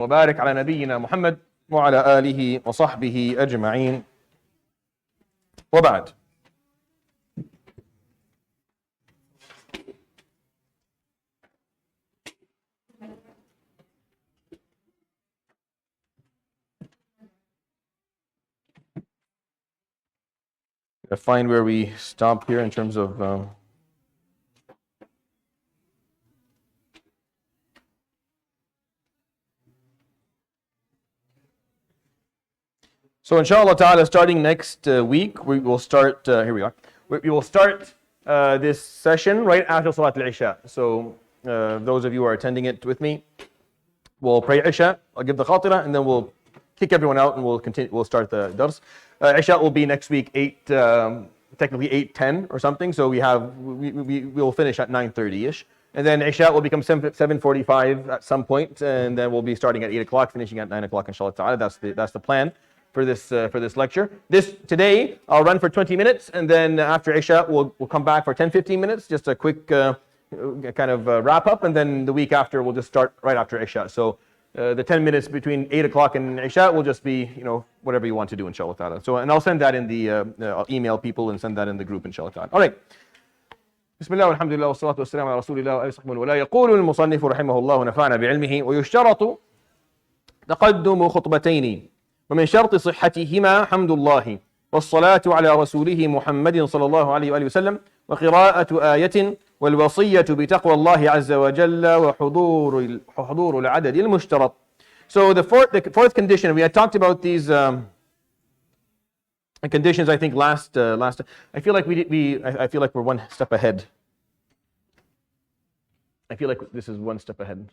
وبارك على نبينا محمد وعلى آله وصحبه أجمعين وبعد. Find where we stop here in terms of so inshallah ta'ala, starting next week, we will start, here we are, we will start this session right after Salat al-Isha. So those of you who are attending it with me, we'll pray Isha, I'll give the khatira, and then we'll kick everyone out and we'll start the dars. Isha will be next week, technically 8:10 or something, so we'll finish at 9:30ish. And then Isha will become 7:45 at some point, and then we'll be starting at 8 o'clock, finishing at 9 o'clock inshallah ta'ala. That's the plan for this lecture. Today I'll run for 20 minutes, and then after Isha we'll come back for 10-15 minutes, just a quick kind of wrap up, and then the week after we'll just start right after Isha. So the 10 minutes between 8 o'clock and Isha will just be, whatever you want to do inshallah ta'ala. So, and I'll send that in I'll email people and send that in the group inshallah ta'ala. All right. بسم الله والحمد لله والصلاة والسلام على رسول الله وآله وصحبه ولا. يقول المصنف رحمه الله ونفعنا بعلمه: ويشترط تقدم خطبتين ومن شرط صحتهما حمد الله والصلاة على رسوله محمد صلى الله عليه وآله وسلم وقراءة آية والوصية بتقوى الله عز وجل وحضور العدد المشترط. So the fourth condition, we had talked about these conditions I think last I feel like I feel like we're one step ahead. I feel like this is one step ahead.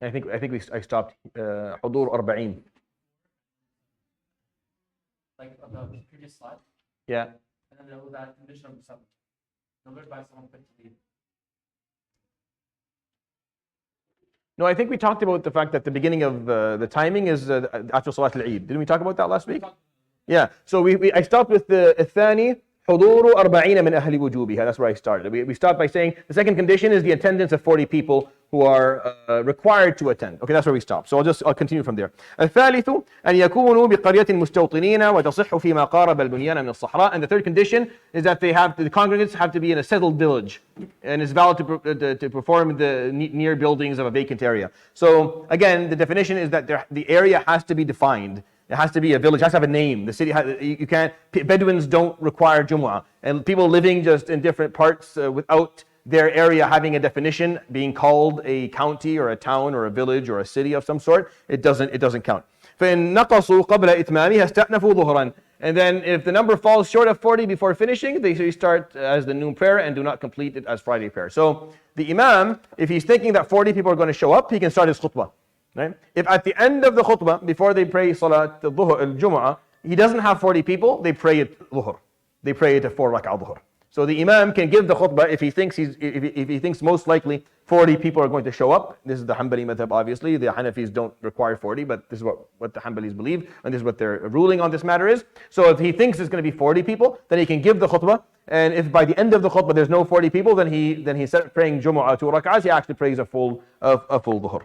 I think I stopped حضور 40. Like on the previous slide. Yeah. And then there was that condition of some delivered by someone fit to lead. No, I think we talked about the fact that the beginning of the timing is after Salat al-Eid. Didn't we talk about that last week? Yeah. So I stopped with the الثاني حضور 40 من أهل وجوبها. That's where I started. We stopped by saying the second condition is the attendance of 40 people who are required to attend. Okay, that's where we stopped. So I'll continue from there. الثالث أن يكونوا بقرية مستوطنين وتصح فيما قارب البنيان من الصحراء. And the third condition is that the congregants have to be in a settled village, and it's valid to perform the near buildings of a vacant area. So again, the definition is that the area has to be defined. It has to be a village, it has to have a name. The city you can't, Bedouins don't require Jumu'ah. And people living just in different parts without their area having a definition, being called a county or a town or a village or a city of some sort, it doesn't count. فإن نقصوا قبل إتمامها استأنفوا ظهرا. And then if the number falls short of 40 before finishing, they start as the noon prayer and do not complete it as Friday prayer. So the Imam, if he's thinking that 40 people are going to show up, he can start his khutbah. Right? If at the end of the khutbah, before they pray Salat al-Jumu'ah, he doesn't have 40 people, they pray it Dhuhr. They pray it a 4 rak'ah Dhuhr. So the Imam can give the khutbah if he thinks most likely 40 people are going to show up. This is the Hanbali madhab, obviously. The Hanafis don't require 40, but this is what the Hanbalis believe, and this is what their ruling on this matter is. So if he thinks it's going to be 40 people, then he can give the khutbah. And if by the end of the khutbah there's no 40 people, then instead of praying Jumu'ah 2 rak'ahs, he actually prays a full Dhuhr.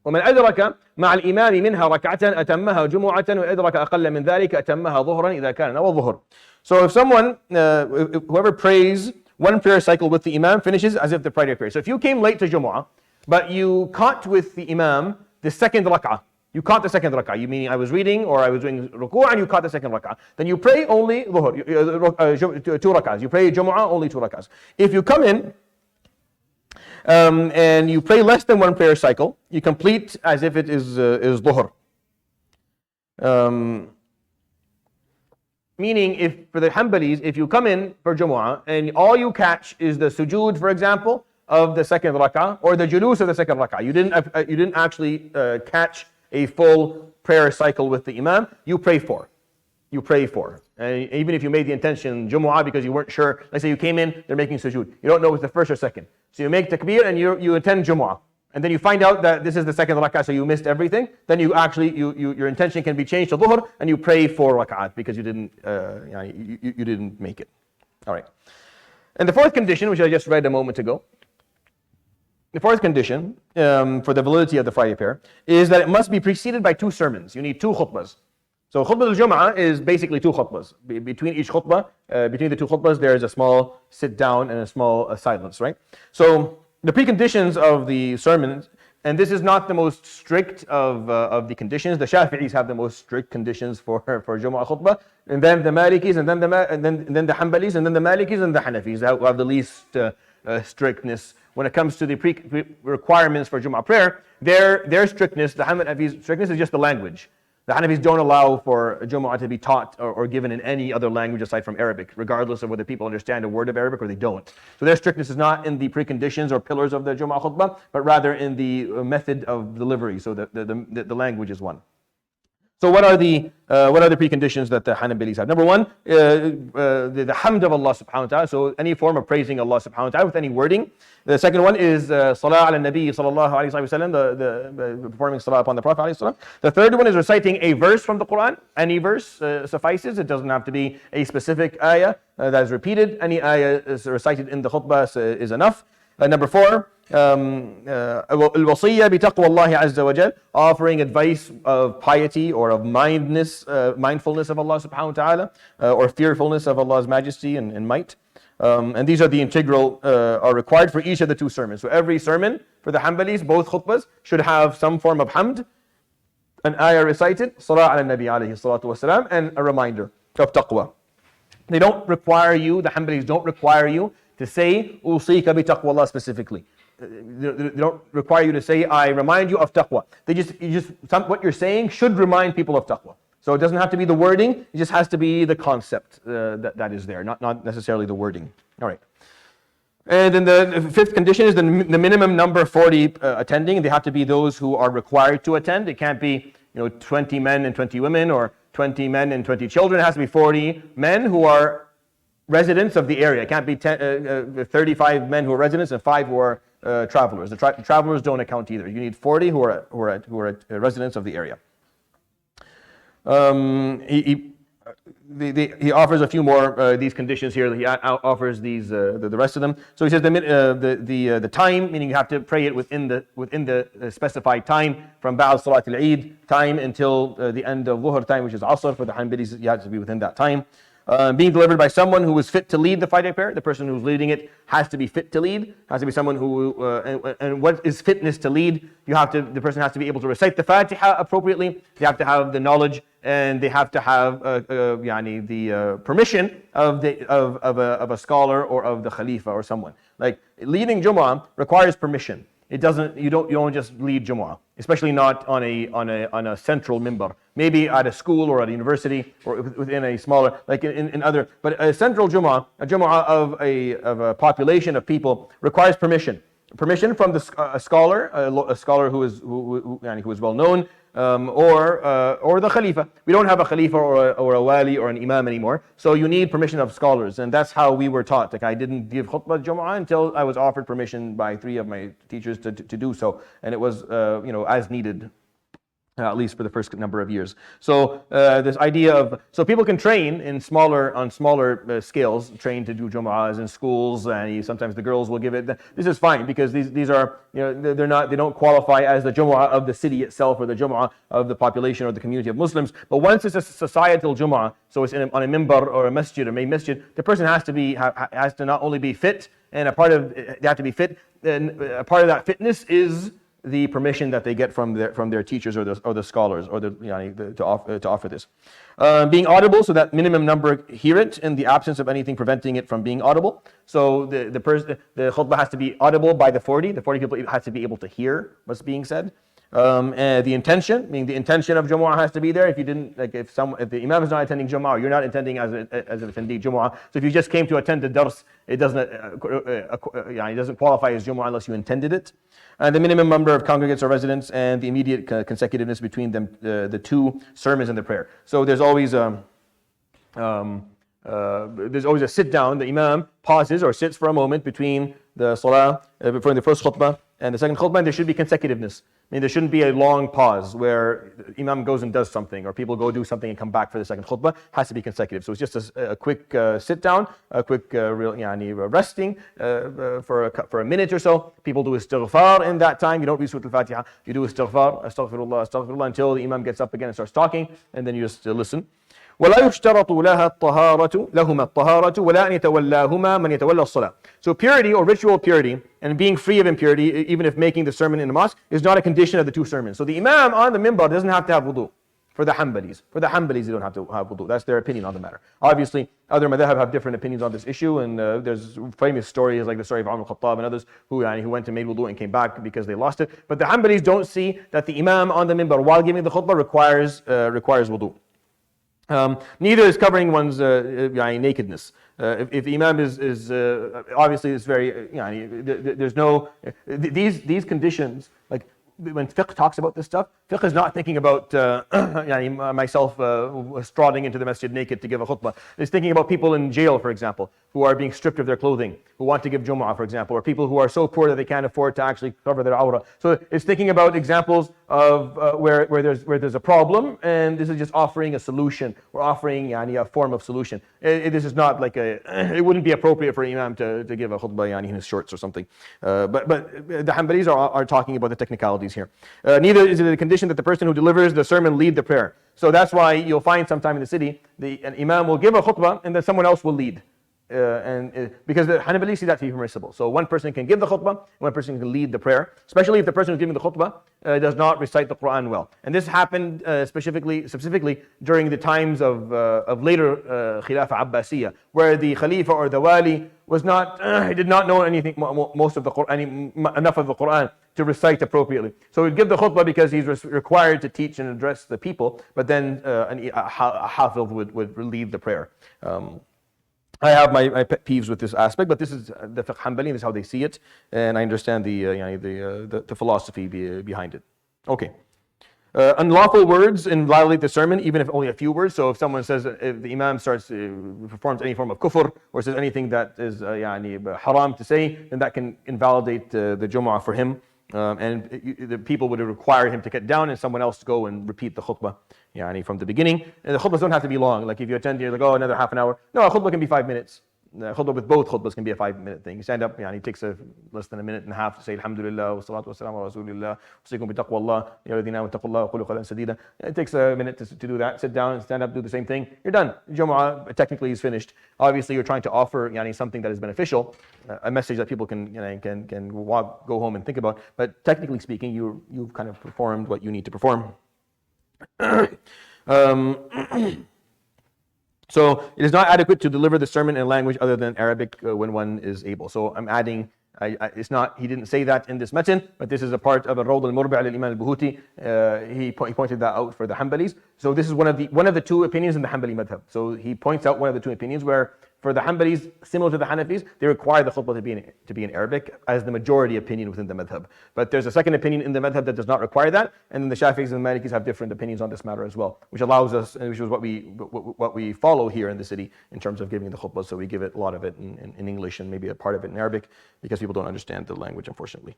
ومن أدرك مع الإمام منها ركعة أتمها جمعة وأدرك أقل من ذلك أتمها ظهرا إذا كان نوى الظهر. So if someone, whoever prays one prayer cycle with the Imam finishes as if the Friday prayer. So if you came late to Jumu'ah, but you caught with the Imam the second rak'ah, you caught the second rak'ah, you meaning I was reading or I was doing ruku' and you caught the second rak'ah, then you pray only Dhuhr, 2 rak'ahs. You pray Jumu'ah only 2 rak'ahs. If you come in and you pray less than one prayer cycle, you complete as if it is Dhuhr. Meaning, if for the Hanbalis, if you come in for Jumu'ah and all you catch is the sujood, for example, of the second rak'ah or the julus of the second rak'ah, you didn't actually catch a full prayer cycle with the Imam, you pray 4. You pray 4. And even if you made the intention Jumu'ah because you weren't sure, let's say you came in, they're making sujood. You don't know if it's the first or second. So you make takbir and you attend Jumu'ah. And then you find out that this is the second rak'ah, so you missed everything. Then you actually, your intention can be changed to Dhuhr and you pray 4 rak'ahs because you didn't make it. All right. And the fourth condition, which I just read a moment ago, The fourth condition for the validity of the Friday prayer is that it must be preceded by 2 sermons. You need 2 khutbahs. So khutbah al-Jum'ah is basically 2 khutbahs. Between each khutbah, between the 2 khutbahs, there is a small sit down and a small silence, right? So the preconditions of the sermons, and this is not the most strict of the conditions. The Shafi'is have the most strict conditions for Jum'ah khutbah, and then the Malikis, and then the Hanbalis, and then the Malikis, and the Hanafis who have the least strictness when it comes to the requirements for Jum'ah prayer. Their strictness, the Hanafis' strictness, is just the language. The Hanafis don't allow for Jumu'ah to be taught or given in any other language aside from Arabic, regardless of whether people understand a word of Arabic or they don't. So their strictness is not in the preconditions or pillars of the Jumu'ah khutbah, but rather in the method of delivery. So the language is one. So what are the preconditions that the Hanbalis have? Number one, the hamd of Allah subhanahu wa ta'ala. So any form of praising Allah subhanahu wa ta'ala with any wording. The second one is salah ala nabi sallallahu alayhi wa sallam, the performing salah upon the Prophet alayhi salam. The third one is reciting a verse from the Quran. Any verse suffices. It doesn't have to be a specific ayah that is repeated. Any ayah is recited in the khutbah is enough. Number four, al-wasiyya bi taqwa Allah azza wa jal, offering advice of piety or of mindfulness of Allah subhanahu wa ta'ala, or fearfulness of Allah's majesty and might. And these are the integral, are required for each of the 2 sermons. So every sermon for the Hanbalis, both khutbahs, should have some form of hamd, an ayah recited, salah ala nabi alayhi salatu wasalam, and a reminder of taqwa. They don't require you, the Hanbalis don't require you to say, usika bi taqwa Allah specifically. They don't require you to say, I remind you of taqwa. What you're saying should remind people of taqwa. So it doesn't have to be the wording, it just has to be the concept that is there, not necessarily the wording. All right. And then the 5th condition is the minimum number 40 attending. They have to be those who are required to attend. It can't be 20 men and 20 women, or 20 men and 20 children. It has to be 40 men who are residents of the area. It can't be 35 men who are residents and 5 who are travelers. The travelers don't account either. You need 40 who are residents of the area. He offers a few more these conditions here. He offers these the rest of them. So he says the time, meaning you have to pray it within the specified time from Ba'al Salat al-Eid time until the end of Dhuhr time, which is Asr. For the Hanbalis, you have to be within that time. Being delivered by someone who is fit to lead the Friday prayer. The person who's leading it has to be fit to lead. Has to be someone who. And what is fitness to lead? The person has to be able to recite the Fatiha appropriately. They have to have the knowledge, and they have to have the permission of a scholar or of the Khalifa or someone. Like leading Jumu'ah requires permission. It doesn't. You don't just lead Jumu'ah, especially not on a central minbar. Maybe at a school or at a university or within a smaller, like in other. But a central Jumu'ah, a Jumu'ah of a population of people, requires permission. Permission from a scholar who is well known, or the Khalifa. We don't have a Khalifa or a Wali or an Imam anymore, so you need permission of scholars, and that's how we were taught. Like I didn't give khutbah Jumu'ah until I was offered permission by 3 of my teachers to do so, and it was as needed. At least for the first number of years. So this idea of, so people can train on smaller scales, train to do Jumu'ahs in schools, and sometimes the girls will give it. This is fine because these are, they don't qualify as the Jumu'ah of the city itself or the Jumu'ah of the population or the community of Muslims. But once it's a societal Jumu'ah, so it's on a minbar or a masjid or main masjid, the person has to not only be fit, and they have to be fit, and a part of that fitness is the permission that they get from their teachers or the scholars or to offer this. Being audible, so that minimum number hear it in the absence of anything preventing it from being audible. So the khutbah has to be audible by the 40. The 40 people have to be able to hear what's being said. And the intention, meaning the intention of Jumu'ah has to be there. If you didn't, if the Imam is not attending Jumu'ah, you're not attending as an attendee Jumu'ah. So if you just came to attend the dars, it doesn't qualify as Jumu'ah unless you intended it. And the minimum number of congregants or residents, and the immediate consecutiveness between them, the 2 sermons and the prayer. So there's always a sit down. The Imam pauses or sits for a moment between the salah, before the first khutbah and the second khutbah, and there should be consecutiveness. I mean, there shouldn't be a long pause where Imam goes and does something, or people go do something and come back for the second khutbah. It has to be consecutive. So it's just a quick sit down, a quick resting for a minute or so. People do istighfar in that time. You don't read Surah Al-Fatiha. You do istighfar, astaghfirullah, astaghfirullah, until the Imam gets up again and starts talking, and then you just listen. ولا يشترط لها الطهارة لهما الطهارة ولا أن يتولاهما من يتولى الصلاة. So purity or ritual purity and being free of impurity, even if making the sermon in the mosque, is not a condition of the two sermons. So the Imam on the minbar doesn't have to have wudu. For the Hanbalis, they don't have to have wudu. That's their opinion on the matter. Obviously, other madhab have different opinions on this issue, and there's famous stories like the story of Umar al-Khattab and others who went and made wudu and came back because they lost it. But the Hanbalis don't see that the Imam on the minbar while giving the khutbah requires wudu. Neither is covering one's nakedness. If the Imam is obviously it's very there's no these conditions, like when fiqh talks about this stuff, fiqh is not thinking about myself striding into the masjid naked to give a khutbah. It's thinking about people in jail, for example, who are being stripped of their clothing, who want to give Jumu'ah, for example, or people who are so poor that they can't afford to actually cover their awrah. So it's thinking about examples of where there's a problem, and this is just offering a solution. We're offering a form of solution. This is not like it wouldn't be appropriate for an Imam to give a khutbah in his shorts or something. But the Hanbalis are talking about the technicalities here. Neither is it a condition that the person who delivers the sermon lead the prayer. So that's why you'll find sometime in the city, an Imam will give a khutbah and then someone else will lead. Because the Hanbali see that to be permissible. So one person can give the khutbah, one person can lead the prayer, especially if the person who's giving the khutbah does not recite the Quran well. And this happened specifically during the times of later Khilafah Abbasiyya, where the Khalifa or the Wali was not, he did not know anything, most of the Quran, enough of the Quran to recite appropriately. So he'd give the khutbah because he's required to teach and address the people, but then a hafiz would lead the prayer. I have my pet peeves with this aspect, but this is the fiqh Hanbali, this is how they see it, and I understand the philosophy behind it. Okay. Unlawful words invalidate the sermon, even if only a few words. So if someone says, if the Imam performs any form of kufr, or says anything that is haram to say, then that can invalidate the Jumu'ah for him. And the people would require him to get down and someone else to go and repeat the khutbah from the beginning. And the khutbahs don't have to be long. Like if you attend, you're like, oh, another half an hour. No, a khutbah can be 5 minutes. Khutbah with both khutbahs can be a 5-minute thing. You stand up, it takes less than a minute and a half to say Alhamdulillah, wa salatu wa salam ala Rasulillah, usikum bi taqwallah, ya alladhina amanu taqullah wa qulu qawlan sadida. It takes a minute to do that. Sit down, stand up, do the same thing. You're done. Jumu'ah technically is finished. Obviously, you're trying to offer something that is beneficial, a message that people can go home and think about. But technically speaking, you've kind of performed what you need to perform. So it is not adequate to deliver the sermon in language other than Arabic when one is able. So I'm adding, it's not, he didn't say that in this matan, but this is a part of Al-Rawd al-Murbi' al-Imam al-Buhuti. He pointed that out for the Hanbalis. So this is one of the two opinions in the Hanbali madhab. So he points out one of the two opinions where for the Hanbalis, similar to the Hanafis, they require the khutbah to be in Arabic as the majority opinion within the madhab. But there's a second opinion in the madhab that does not require that, and then the Shafi'is and the Malikis have different opinions on this matter as well, which allows us, and which is what we follow here in the city in terms of giving the khutbah. So we give it a lot of it in English and maybe a part of it in Arabic because people don't understand the language, unfortunately.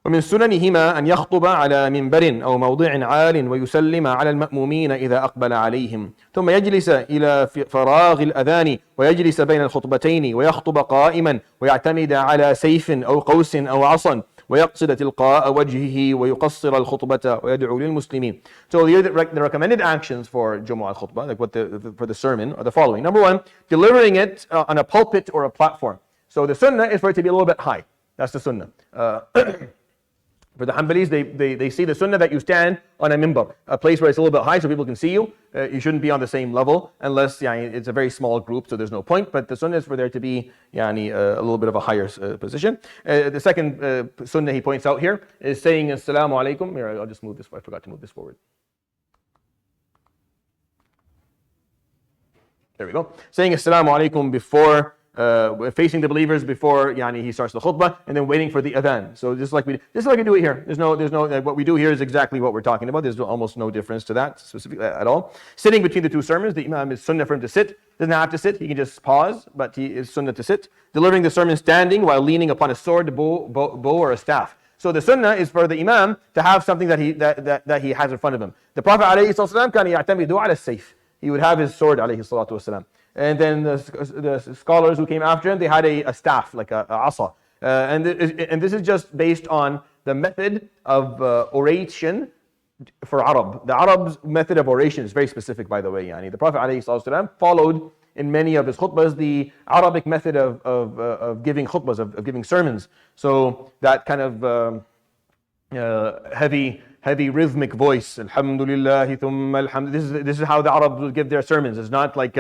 ومن سننهما أن يخطب على منبر أو موضع عال ويسلم على المأمومين إذا أقبل عليهم ثم يجلس إلى فراغ الأذان ويجلس بين الخطبتين ويخطب قائما ويعتمد على سيف أو قوس أو عصا ويقصد تلقاء وجهه ويقصر الخطبة ويدعو للمسلمين. So the recommended actions for Jumu'ah al-Khutbah, like for the sermon, are the following. Number one, delivering it on a pulpit or a platform. So the sunnah is for it to be a little bit high. That's the sunnah. For the Hanbalis, they see the sunnah that you stand on a minbar, a place where it's a little bit high so people can see you. You shouldn't be on the same level unless it's a very small group, so there's no point. But the sunnah is for there to be a little bit of a higher position. The second sunnah he points out here is saying Assalamu alaikum. Here, I'll just move this. I forgot to move this forward. There we go. Saying Assalamu alaikum before facing the believers before he starts the khutbah, and then waiting for the adhan. So just like we do it here. There's no what we do here is exactly what we're talking about. There's almost no difference to that specifically at all. Sitting between the two sermons, the imam is sunnah for him to sit. Doesn't have to sit, he can just pause, but he is sunnah to sit. Delivering the sermon standing while leaning upon a sword, bow or a staff. So the sunnah is for the imam to have something that he has in front of him. The Prophet ﷺ كان يعتمد على السيف. He would have his sword عليه الصلاة والسلام. And then the scholars who came after him, they had a staff, like a asa. And this is just based on the method of oration for Arab. The Arab's method of oration is very specific, by the way. The Prophet ﷺ followed in many of his khutbahs the Arabic method of giving khutbahs, of giving sermons. So that kind of heavy rhythmic voice, Alhamdulillah, thumma alhamd. This is how the Arabs would give their sermons. It's not like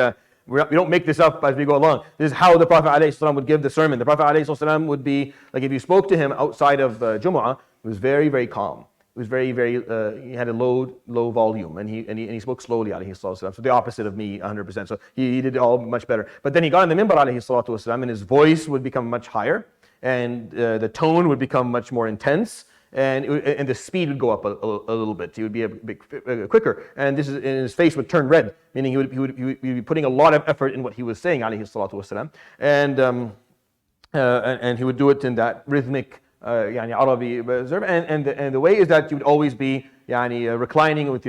we don't make this up as we go along. This is how the Prophet ﷺ would give the sermon. The Prophet ﷺ would be like, if you spoke to him outside of Jumu'ah, it was very, very calm. It was very, very, he had a low volume, and he spoke slowly, alayhi salatu wasalam. So the opposite of me, 100%. So he did it all much better. But then he got on the minbar, alayhi salatu wasalam, and his voice would become much higher, and the tone would become much more intense, and the speed would go up a little bit. He would be a bit quicker, and his face would turn red, meaning he would be putting a lot of effort in what he was saying, alayhi salatu wasalam, and he would do it in that rhythmic, Arabi, and the way is that you would always be reclining with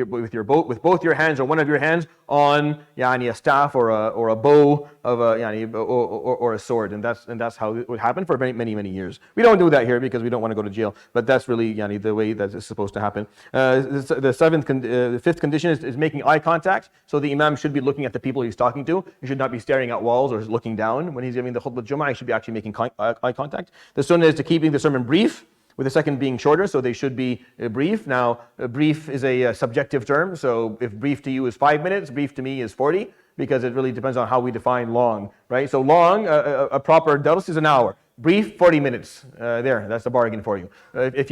both your hands or one of your hands on a staff or a bow of or a sword, and that's how it would happen for many years. We don't do that here because we don't want to go to jail, but that's really the way that it's supposed to happen. The fifth condition is making eye contact. So the imam should be looking at the people he's talking to. He should not be staring at walls or looking down when he's giving the khutbah Jumu'ah. He should be actually making eye contact. The sunnah is to keeping the sermon brief, with the second being shorter, so they should be brief. Now, brief is a subjective term, so if brief to you is 5 minutes, brief to me is 40, because it really depends on how we define long, right? So long, a proper dars is an hour. Brief, 40 minutes. There, that's the bargain for you. If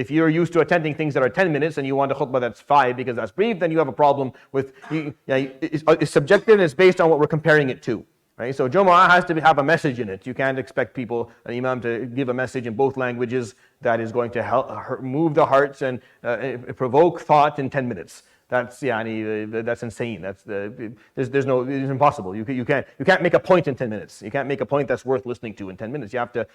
you're used to attending things that are 10 minutes and you want a khutbah that's 5 because that's brief, then you have a problem with. It's subjective and it's based on what we're comparing it to. Right? So Jumu'ah has to have a message in it. You can't expect an imam to give a message in both languages that is going to help move the hearts and provoke thought in 10 minutes. That's insane. It's impossible. You can't make a point in 10 minutes. You can't make a point that's worth listening to in 10 minutes. You have to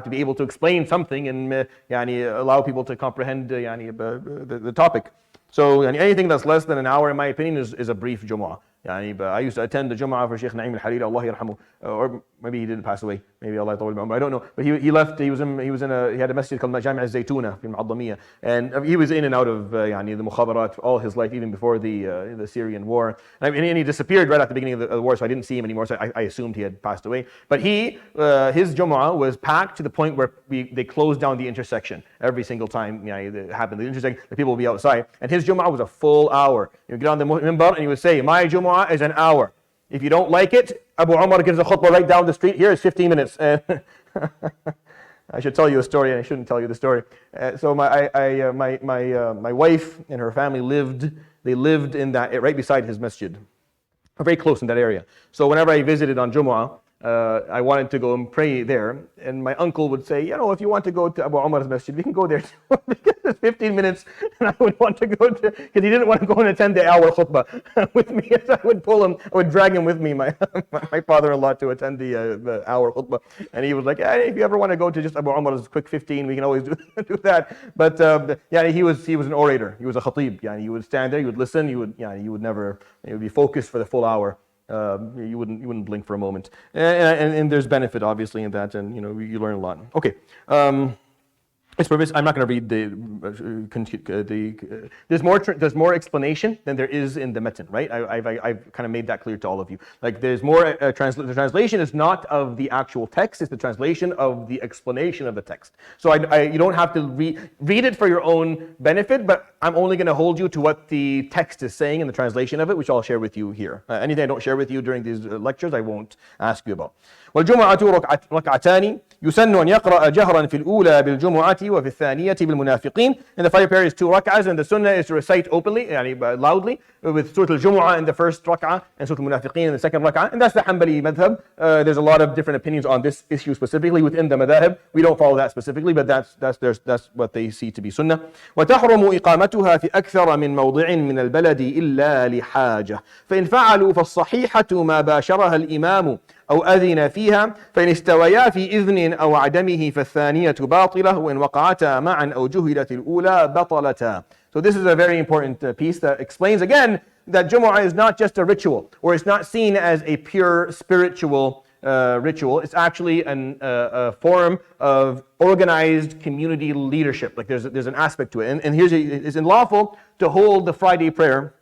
be able to explain something and allow people to comprehend the topic. So anything that's less than an hour, in my opinion, is a brief Jumu'ah. I used to attend the Jumu'ah for Sheikh Naeem al-Hariri, Allah yarhamu, or maybe he didn't pass away. Maybe Allah tawal him, I don't know. But he left. He had a masjid called Jami' al-Zaytuna in Al-Damiyah, and he was in and out of the mukhabarat all his life, even before the Syrian war. And he disappeared right at the beginning of the war, so I didn't see him anymore. So I assumed he had passed away. But his Jumu'ah was packed to the point where they closed down the intersection every single time it happened. The intersection, the people would be outside, and his Jumu'ah was a full hour. You would get on the minbar and he would say, "My Jumu'ah is an hour. If you don't like it, Abu Umar gives a khutbah right down the street. Here is 15 minutes." I should tell you a story, and I shouldn't tell you the story. So my wife and her family lived in that right beside his masjid, very close in that area. So whenever I visited on Jumu'ah, I wanted to go and pray there, and my uncle would say, if you want to go to Abu Umar's masjid, we can go there too, because it's 15 minutes, and I would want to go to, because he didn't want to go and attend the hour khutbah with me. So I would pull him, I would drag him with me, my father-in-law, to attend the hour khutbah, and he was like, if you ever want to go to just Abu Umar's quick 15, we can always do that. But he was an orator, he was a khatib. He would stand there, he would listen, you would never, he would be focused for the full hour. You wouldn't blink for a moment, and there's benefit obviously in that, and you learn a lot. Okay, I'm not going to read there's more explanation than there is in the metan, right? I've kind of made that clear to all of you. Like there's more the translation is not of the actual text; it's the translation of the explanation of the text. So you don't have to read it for your own benefit, but I'm only going to hold you to what the text is saying in the translation of it, which I'll share with you here. Anything I don't share with you during these lectures, I won't ask you about. والجمعة ركعتان يسن أن يقرأ جهرا في الأولى بالجمعة وفي الثانية بالمنافقين. And the fire prayer is 2 rak'ahs, and the sunnah is to recite openly, loudly, with Surah Al-Jumu'ah in the first rak'ah and Surah Al-Munafiqeen in the second rak'ah. And that's the Hanbali madhab. There's a lot of different opinions on this issue specifically within the madhab. We don't follow that specifically, but that's what they see to be sunnah. وتحرم إقامتها في أكثر من موضع من البلد إلا لحاجة فإن فعلوا فالصحيحة ما باشرها الإمام أو أذن فيها فإن استويا في إذن أو عدمه فالثانية باطلة وإن وقعتا معا أو جهلت الأولى بطلتا. So this is a very important piece that explains again that Jumu'ah is not just a ritual, or it's not seen as a pure spiritual ritual. It's actually a form of organized community leadership. Like there's an aspect to it. And here's it's unlawful to hold the Friday prayer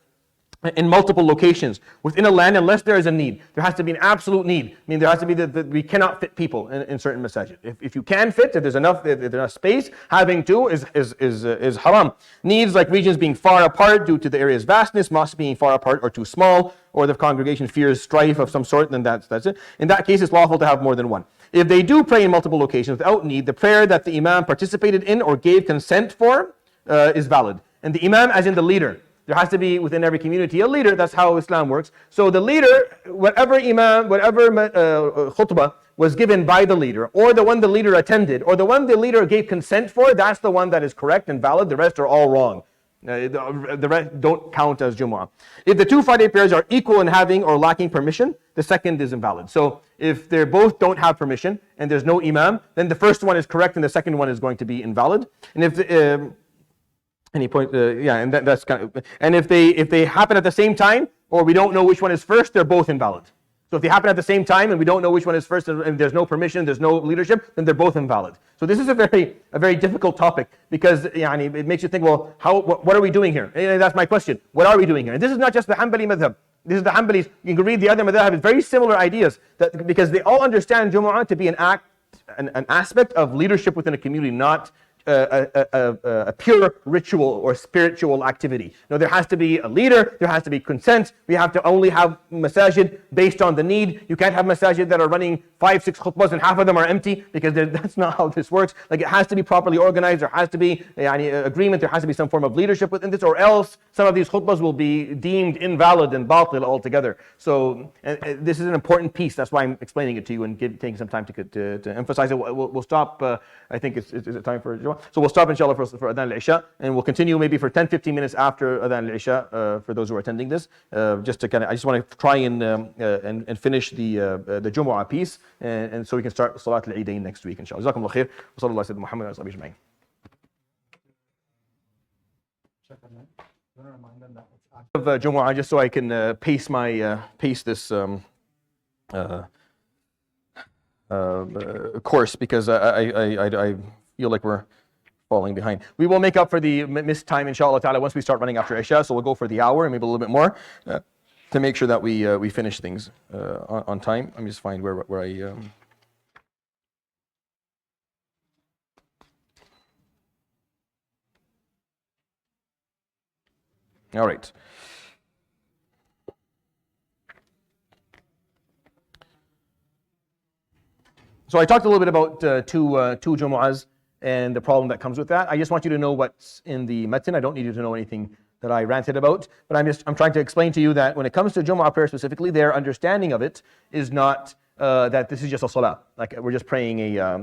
in multiple locations within a land unless there is a need. There has to be an absolute need. I mean, there has to be that we cannot fit people in certain masajid. If you can fit, if there's enough space, having to is haram. Needs like regions being far apart due to the area's vastness, mosques being far apart or too small, or the congregation fears strife of some sort, then that's it. In that case, it's lawful to have more than one. If they do pray in multiple locations without need, the prayer that the imam participated in or gave consent for is valid. And the imam as in the leader. There has to be within every community a leader. That's how Islam works. So the leader, whatever khutbah was given by the leader, or the one the leader attended, or the one the leader gave consent for, that's the one that is correct and valid. The rest are all wrong. The rest don't count as Jumu'ah. If the two Friday prayers are equal in having or lacking permission, the second is invalid. So if they both don't have permission and there's no imam, then the first one is correct and the second one is going to be invalid. And if any point, and that's kind of, and if they happen at the same time, or we don't know which one is first, they're both invalid. So if they happen at the same time and we don't know which one is first, and there's no permission, there's no leadership, then they're both invalid. So this is a very difficult topic because it makes you think, well, what are we doing here? And that's my question. What are we doing here? And this is not just the Hanbali madhab. This is the Hanbalis. You can read the other madhab. It's very similar ideas because they all understand Jumu'ah to be an aspect of leadership within a community, not a pure ritual or spiritual activity. No, there has to be a leader, there has to be consent. We have to only have masajid based on the need. You can't have masajid that are running 5-6 khutbahs and half of them are empty because that's not how this works. Like it has to be properly organized, there has to be agreement, there has to be some form of leadership within this, or else some of these khutbahs will be deemed invalid and batil altogether. So this is an important piece. That's why I'm explaining it to you and taking some time to emphasize it. We'll stop. I think it's time for so we'll stop inshallah for Adhan al-Isha, and we'll continue maybe for 10-15 minutes after Adhan al-Isha for those who are attending this. I just want to try and finish the Jumu'ah piece, and so we can start Salat al-Eidain next week inshallah. Jazakumullah khair. Wa sallallahu alayhi wa Muhammad wa sahbihi ajma'in. Of Jumu'ah, just so I can pace this course, because I feel like we're falling behind. We will make up for the missed time inshallah ta'ala once we start running after Isha, so we'll go for the hour and maybe a little bit more to make sure that we finish things on time. Let me just find where I all right. So I talked a little bit about two Jumu'ahs and the problem that comes with that. I just want you to know what's in the matan. I don't need you to know anything that I ranted about, but I'm trying to explain to you that when it comes to Jumu'ah prayer specifically, their understanding of it is not that this is just a salah, like we're just praying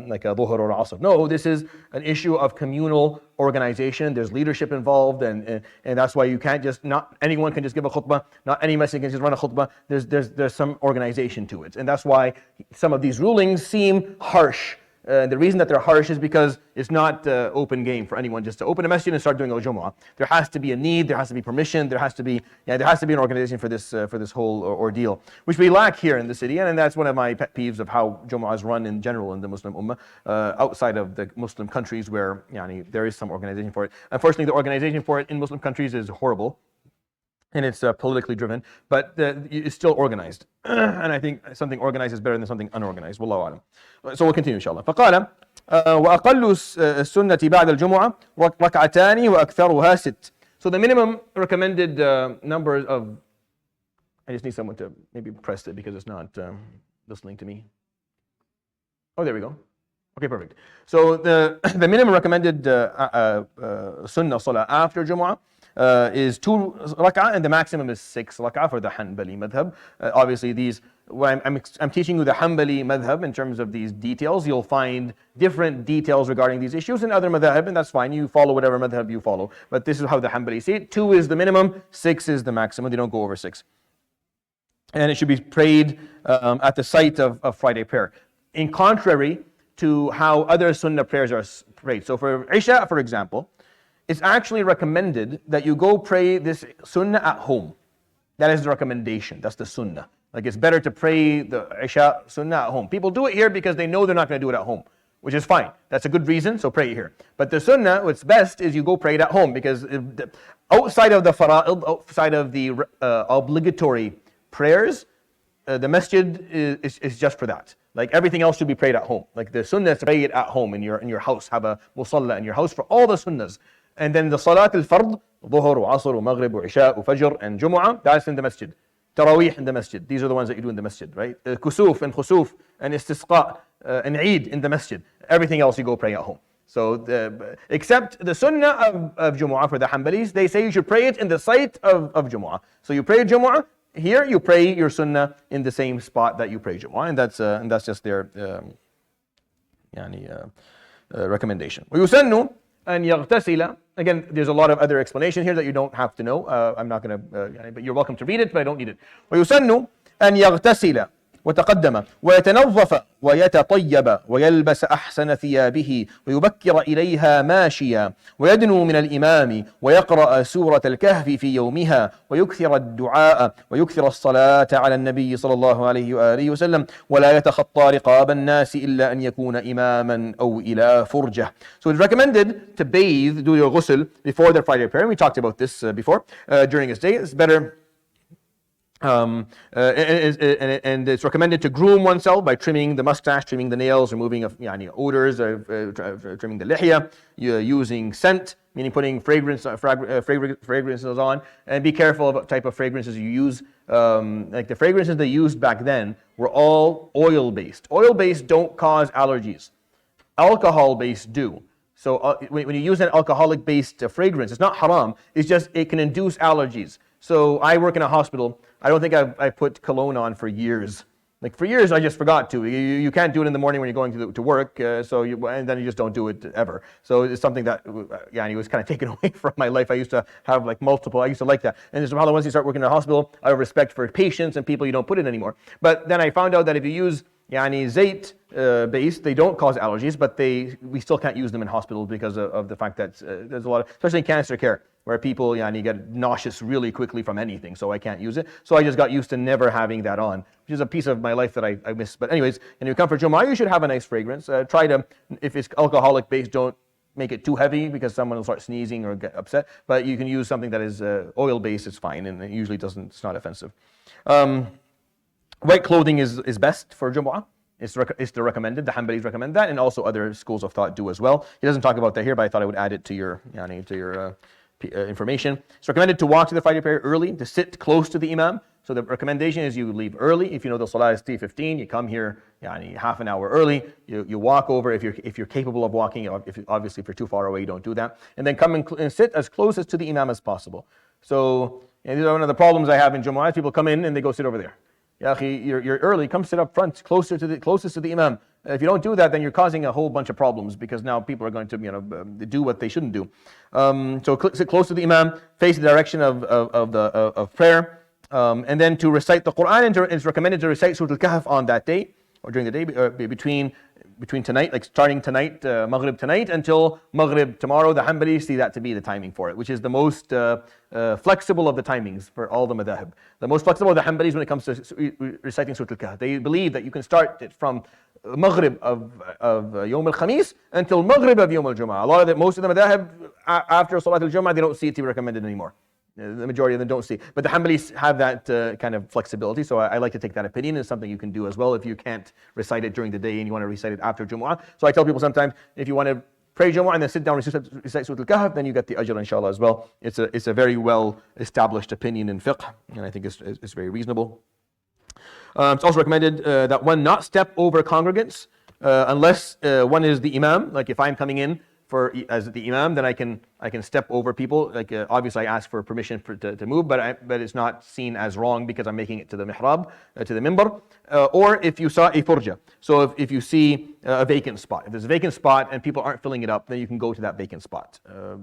like a dhuhr or asr. No, this is an issue of communal organization. There's leadership involved, and that's why you can't just, not anyone can just give a khutbah, not any messenger can just run a khutbah. There's some organization to it, and that's why some of these rulings seem harsh. The reason that they're harsh is because it's not open game for anyone just to open a masjid and start doing al-Jumu'ah. There has to be a need, there has to be permission, there has to be an organization for this whole ordeal, which we lack here in the city, and that's one of my pet peeves of how Jumu'ah is run in general in the Muslim Ummah, outside of the Muslim countries where there is some organization for it. Unfortunately, the organization for it in Muslim countries is horrible. And it's politically driven, but it's still organized. And I think something organized is better than something unorganized. Wallahu alam. So we'll continue inshallah. فقال وأقل السنة بعد الجمعة ركعتان وأكثرها ست. So the minimum recommended number of, I just need someone to maybe press it because it's not listening to me. Oh, there we go. Okay, perfect. So the minimum recommended sunnah salah after Jumu'ah is 2 rak'ah, and the maximum is 6 rak'ah for the Hanbali madhab. Obviously, I'm teaching you the Hanbali madhab in terms of these details. You'll find different details regarding these issues in other madhab, and that's fine. You follow whatever madhab you follow. But this is how the Hanbali see it. 2 is the minimum, 6 is the maximum. They don't go over 6. And it should be prayed at the site of Friday prayer. In contrary to how other sunnah prayers are prayed. So for Isha, for example, it's actually recommended that you go pray this sunnah at home. That is the recommendation. That's the sunnah. Like it's better to pray the Isha sunnah at home. People do it here because they know they're not going to do it at home, which is fine. That's a good reason, so pray it here. But the sunnah, what's best is you go pray it at home, because outside of the fara'id, outside of the obligatory prayers, the masjid is just for that. Like everything else should be prayed at home. Like the sunnah is to pray it at home in your house. Have a musalla in your house for all the sunnahs. And then the salat al-fard, dhuhr, asr, maghrib, isha, fajr, and jumu'ah, that's in the masjid. Taraweeh in the masjid. These are the ones that you do in the masjid, right? Kusuf and khusuf and istisqa and Eid in the masjid. Everything else you go pray at home. So except the sunnah of Jumu'ah for the Hanbalis, they say you should pray it in the site of Jumu'ah. So you pray Jumu'ah here, you pray your sunnah in the same spot that you pray Jumu'ah, and that's just their recommendation. ويسن أن يغتسل. Again, there's a lot of other explanation here that you don't have to know. I'm not going to, but you're welcome to read it, but I don't need it. ويسن أن يغتسل وتقدم ويتنظف ويتطيب ويلبس أحسن ثيابه ويبكر إليها ماشيا ويدنو من الإمام ويقرأ سورة الكهف في يومها ويكثر الدعاء ويكثر الصلاة على النبي صلى الله عليه وآله وسلم ولا يتخطى رقاب الناس إلا أن يكون إماما أو إلى فرجة. So it's recommended to bathe, do your ghusl before the Friday prayer. We talked about this before during his day. It's better. And it's recommended to groom oneself by trimming the mustache, trimming the nails, removing odors, trimming the lihya, using scent, meaning putting fragrances on, and be careful of what type of fragrances you use. Like the fragrances they used back then were all oil-based. Oil-based don't cause allergies. Alcohol-based do. So when you use an alcoholic-based fragrance, it's not haram, it's just it can induce allergies. So I work in a hospital. I don't think I put cologne on for years. Like for years, I just forgot to. You can't do it in the morning when you're going to work, and then you just don't do it ever. So it's something that it was kind of taken away from my life. I used to have like multiple. I used to like that. And subhanAllah, once you start working in a hospital, I have respect for patients and people. You don't put it anymore. But then I found out that if you use zayt based, they don't cause allergies, but we still can't use them in hospitals because of the fact that there's a lot of, especially in cancer care, where people get nauseous really quickly from anything, so I can't use it. So I just got used to never having that on, which is a piece of my life that I miss. But anyways, when you come for Jumu'ah, you should have a nice fragrance. Try to, if it's alcoholic based, don't make it too heavy because someone will start sneezing or get upset. But you can use something that is oil based, it's fine, and it usually it's not offensive. White clothing is best for Jumu'ah. It's the recommended. The Hanbalis recommend that, and also other schools of thought do as well. He doesn't talk about that here, but I thought I would add it to your information. It's recommended to walk to the Friday prayer early, to sit close to the Imam. So the recommendation is you leave early. If you know the Salah is 3:15, you come here half an hour early. You walk over if you're capable of walking. Obviously, if you're too far away, you don't do that. And then come and sit as close to the Imam as possible. So these are one of the problems I have in Jumu'ah. People come in and they go sit over there. You're early. Come sit up front, closest to the Imam. If you don't do that, then you're causing a whole bunch of problems because now people are going to do what they shouldn't do. So sit close to the Imam, face the direction of prayer, and then to recite the Quran. And it's recommended to recite Surah Al-Kahf on that day or during the day between tonight, like starting tonight, Maghrib tonight until Maghrib tomorrow. The Hanbalis see that to be the timing for it, which is the most flexible of the timings for all the madhab. The most flexible of the Hanbalis when it comes to reciting Surah Al-Kahf. They believe that you can start it from Maghrib of Yawm al-Khamis until Maghrib of Yawm al-Jum'ah. Most of the madhab after Salat al-Jum'ah, they don't see it to be recommended anymore. The majority of them don't see. But the Hanbalis have that kind of flexibility, so I like to take that opinion. It's something you can do as well if you can't recite it during the day and you want to recite it after Jumu'ah. So I tell people sometimes, if you want to pray Jumu'ah and then sit down and recite Surah Al-Kahf, then you get the ajr inshallah as well. It's a very well established opinion in fiqh, and I think it's very reasonable. It's also recommended that one not step over congregants unless one is the Imam. Like if I'm coming in as the imam, then I can step over people. Like obviously, I ask for permission to move, but it's not seen as wrong because I'm making it to the mihrab, to the minbar. Or if you saw a furja, so if you see a vacant spot, if there's a vacant spot and people aren't filling it up, then you can go to that vacant spot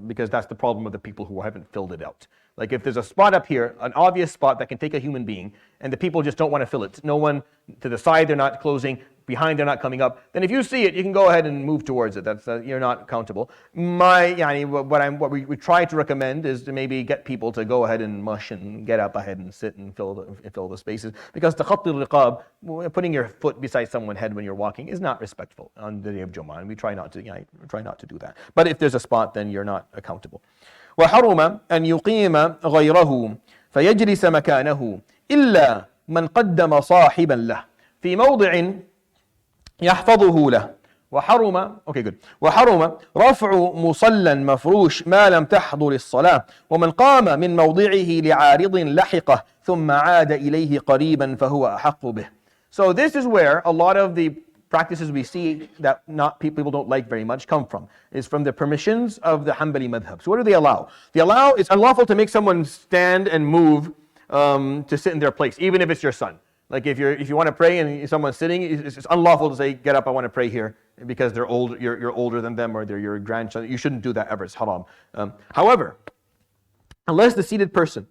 because that's the problem of the people who haven't filled it out. Like if there's a spot up here, an obvious spot that can take a human being, and the people just don't want to fill it. No one to the side, they're not closing. Behind, they're not coming up. Then if you see it, you can go ahead and move towards it. That's you're not accountable. What we try to recommend is to maybe get people to go ahead and mush and get up ahead and sit and fill the spaces. Because takhattul riqab, putting your foot beside someone's head when you're walking, is not respectful on the day of Jumu'ah, and we try not to do that. But if there's a spot, then you're not accountable. وحرم أن يقيم غيره فيجلس مكانه إلا من قدم صاحبا له في موضع يحفظه له وحرم رفع مصلى مفروش ما لم تحضر الصلاة ومن قام من موضعه لعارض لحقه ثم عاد إليه قريبا فهو أحق به. So this is where a lot of the practices we see that people don't like very much come from, is from the permissions of the Hanbali madhab. So what do they allow? They allow, it's unlawful to make someone stand and move to sit in their place, even if it's your son. Like if you want to pray and someone's sitting, it's unlawful to say, get up, I want to pray here, because they're old, you're older than them, or they're your grandchild. You shouldn't do that ever, it's haram. However, unless the seated person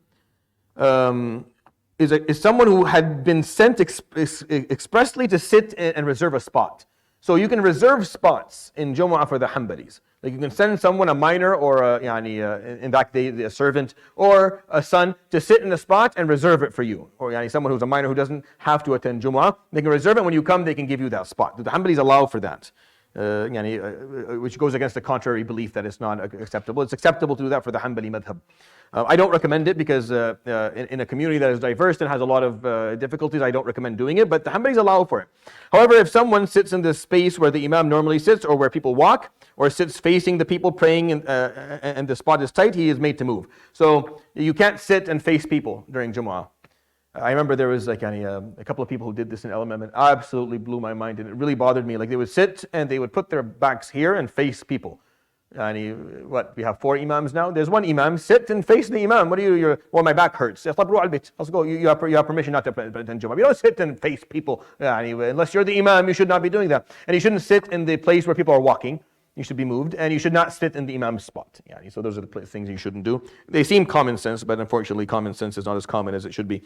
is someone who had been sent expressly to sit and reserve a spot. So you can reserve spots in Jumu'ah for the Hanbalis. Like you can send someone, a minor or in that day a servant or a son, to sit in a spot and reserve it for you. Or someone who's a minor who doesn't have to attend Jumu'ah, they can reserve it. When you come, they can give you that spot. The Hanbalis allow for that. Which goes against the contrary belief that it's not acceptable. It's acceptable to do that for the Hanbali madhab. I don't recommend it because in a community that is diverse and has a lot of difficulties, I don't recommend doing it, but the Hanbalis allow for it. However, if someone sits in the space where the imam normally sits, or where people walk, or sits facing the people praying and the spot is tight, he is made to move. So you can't sit and face people during Jumu'ah. I remember there was a couple of people who did this in LMM, and absolutely blew my mind, and it really bothered me. Like they would sit and they would put their backs here and face people. And we have 4 imams now. There's one imam, sit and face the imam. What do you? Well, my back hurts. Let's go. You have permission not to attend Jumu'ah. You don't sit and face people. Unless you're the imam, you should not be doing that. And you shouldn't sit in the place where people are walking. You should be moved, and you should not sit in the imam's spot. So those are the things you shouldn't do. They seem common sense, but unfortunately common sense is not as common as it should be.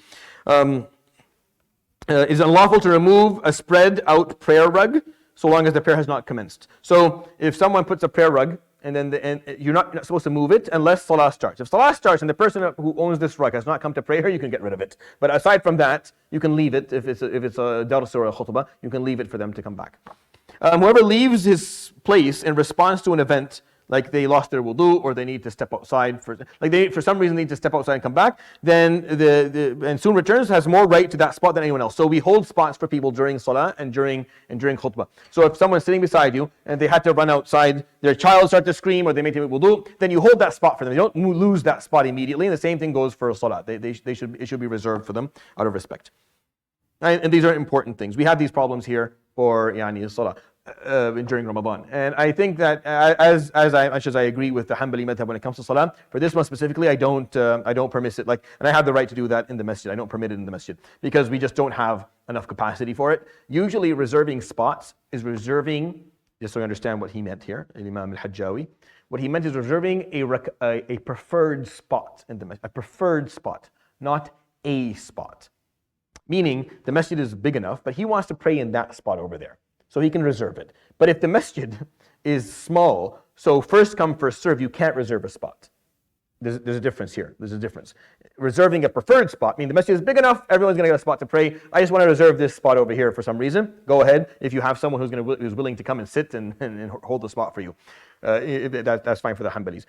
Is it unlawful to remove a spread out prayer rug so long as the prayer has not commenced? So if someone puts a prayer rug, and you're not supposed to move it unless salah starts. If salah starts and the person who owns this rug has not come to pray here, you can get rid of it. But aside from that, you can leave it. If it's a dars or a khutbah, you can leave it for them to come back. Whoever leaves his place in response to an event, like they lost their wudu, or they need to step outside, for some reason need to step outside and come back, then and soon returns, has more right to that spot than anyone else. So we hold spots for people during salah and during khutbah. So if someone's sitting beside you and they had to run outside, their child starts to scream, or they make wudu, then you hold that spot for them. You don't lose that spot immediately. And the same thing goes for salah. It should be reserved for them out of respect. And these are important things. We have these problems here for salah during Ramadan. And I think that as much as I agree with the Hanbali madhab when it comes to salah, for this one specifically, I don't permit it. And I have the right to do that in the masjid. I don't permit it in the masjid because we just don't have enough capacity for it. Usually reserving spots is reserving, just so you understand what he meant here, Imam al-Hajjawi. What he meant is reserving a preferred spot in the masjid, a preferred spot, not a spot. Meaning the masjid is big enough, but he wants to pray in that spot over there. So he can reserve it. But if the masjid is small, so first come, first serve, you can't reserve a spot. There's a difference here. There's a difference. Reserving a preferred spot, meaning the masjid is big enough, everyone's going to get a spot to pray. I just want to reserve this spot over here for some reason. Go ahead. If you have someone who's willing to come and sit and hold the spot for you, that's fine for the Hanbalis.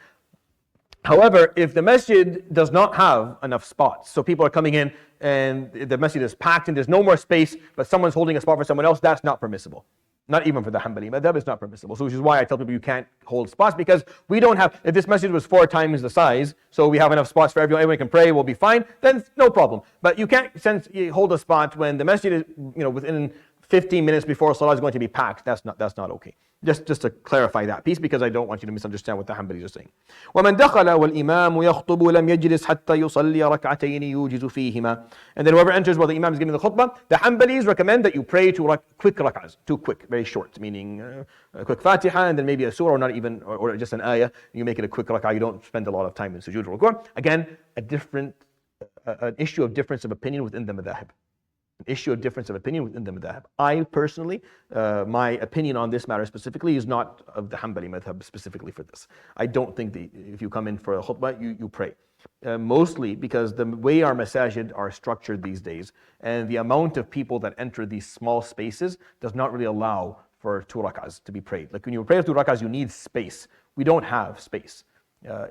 However, if the masjid does not have enough spots, so people are coming in and the masjid is packed and there's no more space, but someone's holding a spot for someone else, that's not permissible. Not even for the Hanbali madhab, it's not permissible. So which is why I tell people you can't hold spots, because we don't have, if this masjid was 4 times the size, so we have enough spots for everyone can pray, we'll be fine, then no problem. But you can't hold a spot when the masjid is, within 15 minutes before salah is going to be packed. That's not okay. Just to clarify that piece, because I don't want you to misunderstand what the Hanbalis are saying. وَمَنْ دَخَلَ وَالْإِمَامُ يَخْطُبُ لَمْ يَجْلِسْ حَتَّى يُصَلِّيَ رَكْعَتَيْنِ يُوجِزُ فِيهِمَا. And then whoever enters while the Imam is giving the khutbah, the Hanbalis recommend that you pray two quick rak'ahs, two quick, very short, meaning a quick Fatiha and then maybe a surah, or not even, or just an ayah. You make it a quick rak'ah. You don't spend a lot of time in sujood or ruku'. Again, an issue of difference of opinion within the madhahib. Issue of difference of opinion within the madhab. I personally, my opinion on this matter specifically is not of the Hanbali madhab specifically for this. I don't think that if you come in for a khutbah, you pray. Mostly because the way our masajid are structured these days and the amount of people that enter these small spaces does not really allow for two rak'ahs to be prayed. Like when you pray two rak'ahs, you need space. We don't have space.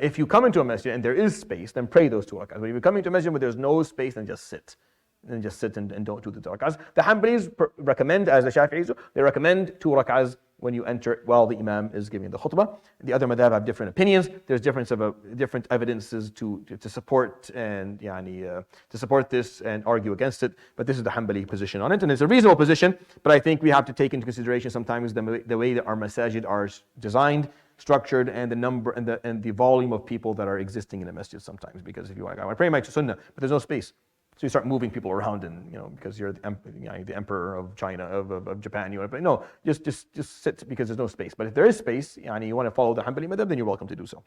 If you come into a masjid and there is space, then pray those two rak'ahs. But if you're coming to a masjid where there's no space, then just sit. And just sit and don't do the rak'ahs. The Hanbalis recommend, as the Shafi'is do, they recommend two rak'ahs when you enter while the Imam is giving the khutbah. The other madhab have different opinions. There's different evidences to support and to support this and argue against it. But this is the Hanbali position on it, and it's a reasonable position. But I think we have to take into consideration sometimes the way that our masajid are designed, structured, and the number and the volume of people that are existing in a masjid sometimes. Because if you want to pray my sunnah, but there's no space. So you start moving people around, and because you're the emperor of China, of Japan, you want to play. No, just sit because there's no space. But if there is space, and you want to follow the Hanbali madhab, then you're welcome to do so.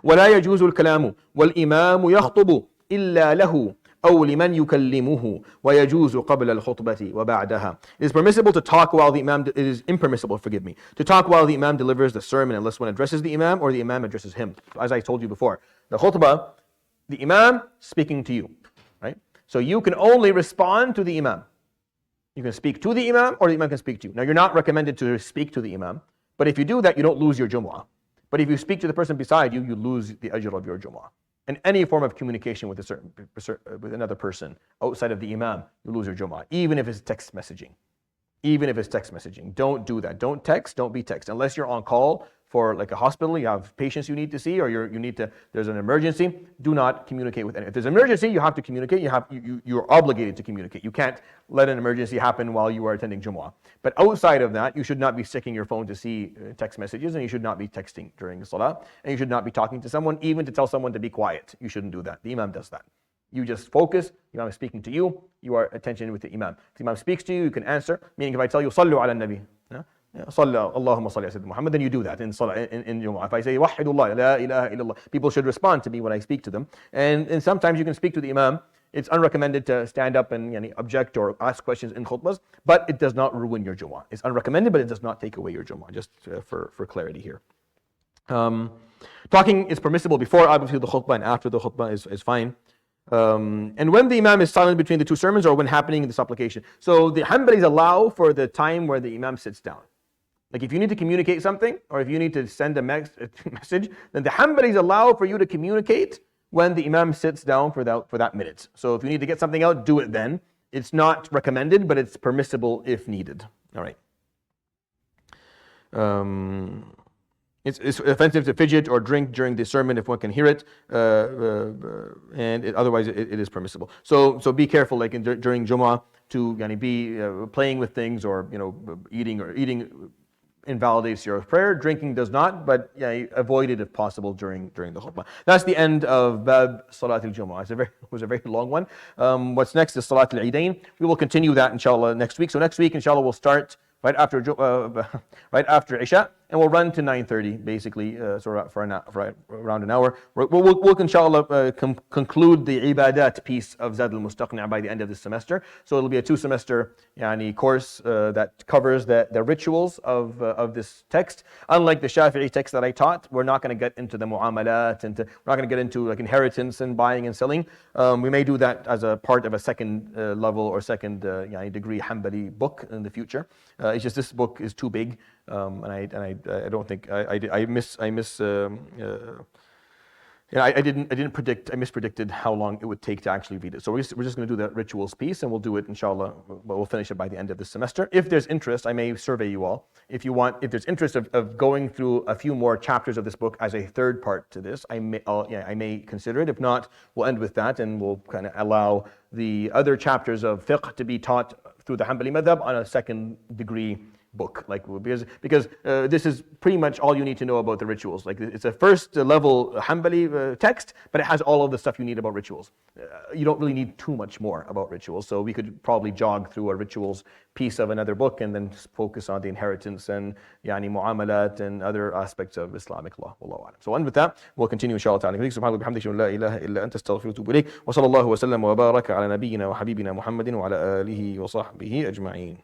ولا يجوز الكلام والإمام يخطب إلا له أو لمن يكلمه ويجوز قبل الخطبة وبعدها. It is permissible to talk while the Imam. It is impermissible, forgive me, to talk while the Imam delivers the sermon unless one addresses the Imam or the Imam addresses him. As I told you before, the khutbah, the Imam speaking to you. Right? So you can only respond to the Imam. You can speak to the Imam or the Imam can speak to you. Now you're not recommended to speak to the Imam, but if you do that, you don't lose your Jumu'ah. But if you speak to the person beside you, you lose the ajr of your Jumu'ah. And any form of communication with with another person outside of the Imam, you lose your Jumu'ah, even if it's text messaging. Even if it's text messaging. Don't do that. Don't text, don't be text. Unless you're on call for like a hospital, you have patients you need to see, or there's an emergency, do not communicate with anyone. If there's an emergency, you have to communicate. You're obligated to communicate. You can't let an emergency happen while you are attending Jumu'ah. But outside of that, you should not be checking your phone to see text messages, and you should not be texting during Salah, and you should not be talking to someone, even to tell someone to be quiet. You shouldn't do that. The Imam does that. You just focus. The Imam is speaking to you. You are attention with the Imam. If the Imam speaks to you, you can answer. Meaning, if I tell you, Sallu ala Nabi, Allahumma salli ala Sayyidina Muhammad, then you do that in Jumu'ah. If I say, Wahidullah, la ilaha illallah, people should respond to me when I speak to them. And sometimes you can speak to the Imam. It's unrecommended to stand up and object or ask questions in khutbahs, but it does not ruin your Jumu'ah. It's unrecommended, but it does not take away your Jumu'ah, just for clarity here. Talking is permissible before, obviously, the khutbah, and after the khutbah is fine. And when the Imam is silent between the two sermons or when happening in the supplication. So the Hanbalis allow for the time where the Imam sits down. Like if you need to communicate something or if you need to send a message, then the Hanbalis allow for you to communicate when the Imam sits down for that minute. So if you need to get something out, do it then. It's not recommended, but it's permissible if needed. All right. It's offensive to fidget or drink during the sermon if one can hear it, and otherwise it is permissible. So be careful, like during Jumu'ah, to be playing with things or eating invalidates your prayer. Drinking does not, but avoid it if possible during the khutbah. That's the end of Bab Salat al-Jumu'ah. It was a very long one. What's next is Salat al-Eidain. We will continue that inshallah next week. So next week inshallah we'll start right after Isha, and we'll run to 9:30 basically, so for around an hour. We'll inshallah conclude the ibadat piece of Zad al-Mustaqni' by the end of this semester. So it'll be a 2-semester course that covers the rituals of this text. Unlike the Shafi'i text that I taught, we're not going to get into the mu'amalat, we're not going to get into like inheritance and buying and selling. We may do that as a part of a second level or second degree Hanbali book in the future. It's just this book is too big, and I don't think I mispredicted how long it would take to actually read it. So we're just going to do the rituals piece, and we'll do it inshallah. We'll finish it by the end of this semester. If there's interest, I may survey you all. If there's interest of going through a few more chapters of this book as a third part to this, I may consider it. If not, we'll end with that, and we'll kind of allow the other chapters of fiqh to be taught through the Hanbali madhab on a second degree book, like because this is pretty much all you need to know about the rituals. Like it's a first level Hanbali text, but it has all of the stuff you need about rituals. You don't really need too much more about rituals. So we could probably jog through a rituals piece of another book and then focus on the inheritance and mu'amalat and other aspects of Islamic law. Wallahu a'lam. So and with that, we'll continue inshallah ta'ala. Subhanahu wa bihamdihi la ilaha illa anta astaghfiruka wa atubu ilayk. Wa sallallahu wa sallam wa baraka ala nabiyyina wa habibina Muhammadin wa ala alihi wa sahbihi ajma'in.